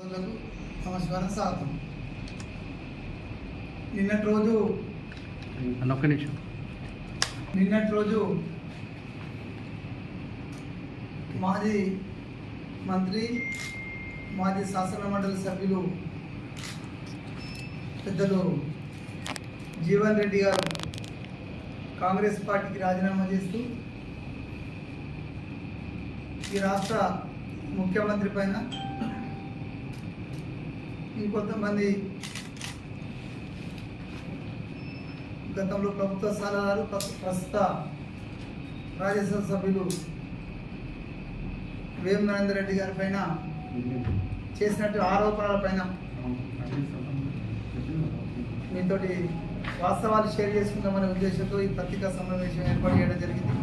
మిత్రులకు నమస్కారం స్వాగతం. నిన్నటి రోజు మాజీ మంత్రి మాజీ శాసనమండలి సభ్యులు పెద్దలు జీవన్ రెడ్డి గారు కాంగ్రెస్ పార్టీకి రాజీనామా చేస్తూ ఈ రాష్ట్ర ముఖ్యమంత్రి పైన ఇంకొంతమంది గతంలో ప్రభుత్వ సలహాదారు ప్రస్తుత రాజ్యసభ సభ్యులు వేం నరేందర్ రెడ్డి గారి పైన చేసినట్టు ఆరోపణల పైన మీతోటి వాస్తవాలు షేర్ చేసుకుందామనే ఉద్దేశంతో ఈ పత్రికా సమావేశం ఏర్పాటు చేయడం జరిగింది.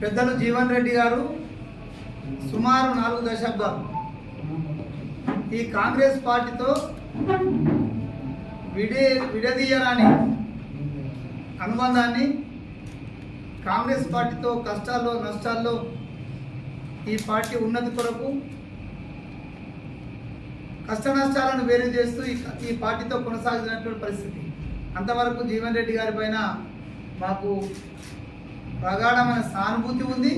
పెద్దలు జీవన్ రెడ్డి గారు సుమారు 4 దశాబ్దాలు ఈ కాంగ్రెస్ పార్టీతో విడదీయరాని అనుబంధాన్ని, కాంగ్రెస్ పార్టీతో కష్టాల్లో నష్టాల్లో ఈ పార్టీ ఉన్నతి కొరకు కష్ట నష్టాలను వేరు చేస్తూ ఈ పార్టీతో కొనసాగుతున్నటువంటి పరిస్థితి. అంతవరకు జీవన్ రెడ్డి గారి పైన మాకు ప్రగాఢమైన సానుభూతి ఉంది.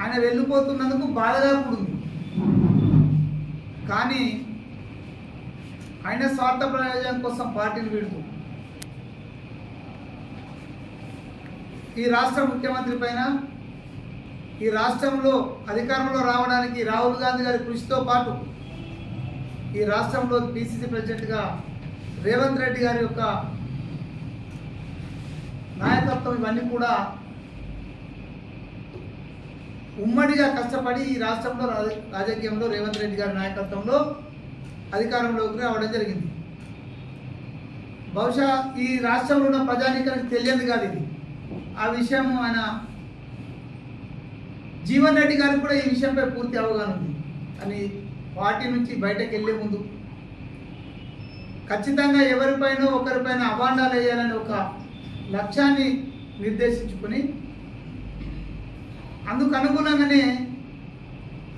ఆయన వెళ్ళిపోతున్నందుకు బాధగా కూడా ఉంది. కానీ ఆయన స్వార్థ ప్రయోజనం కోసం పార్టీని వీడుతూ ఈ రాష్ట్ర ముఖ్యమంత్రి పైన, ఈ రాష్ట్రంలో అధికారంలో రావడానికి రాహుల్ గాంధీ గారి కృషితో పాటు ఈ రాష్ట్రంలో పిసిసి ప్రెసిడెంట్గా రేవంత్ రెడ్డి గారి యొక్క నాయకత్వం, ఇవన్నీ కూడా ఉమ్మడిగా కష్టపడి ఈ రాష్ట్రంలో రాజకీయంలో రేవంత్ రెడ్డి గారి నాయకత్వంలో అధికారంలోకి రావడం జరిగింది. బహుశా ఈ రాష్ట్రంలో ఉన్న ప్రజానీకానికి తెలియదు కాదు ఇది. ఆ విషయం ఆయన జీవన్ రెడ్డి గారికి కూడా ఈ విషయంపై పూర్తి అవగాహన ఉంది. అని పార్టీ నుంచి బయటకు వెళ్ళే ముందు ఖచ్చితంగా ఎవరిపైన ఒకరిపైన అభాండాలు వేయాలని ఒక లక్ష్యాన్ని నిర్దేశించుకుని అందుకు అనుగుణంగానే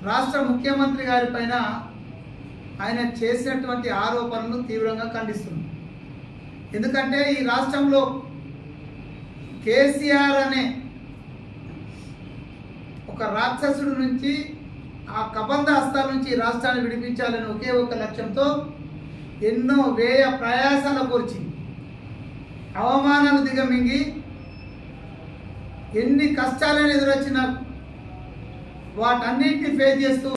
రాష్ట్ర ముఖ్యమంత్రి గారి పైన ఆయన చేసినటువంటి ఆరోపణలు తీవ్రంగా ఖండిస్తుంది. ఎందుకంటే ఈ రాష్ట్రంలో కేసీఆర్ అనే ఒక రాక్షసుడి నుంచి, ఆ కబంధ హస్తాల నుంచి రాష్ట్రాన్ని విడిపించాలని ఒకే ఒక లక్ష్యంతో ఎన్నో వ్యయ ప్రయాసాల కోర్చి అవమానాలు దిగమింగి ఎన్ని కష్టాలను ఎదురొచ్చినా వాటన్నిటిని ఫేస్ చేస్తూ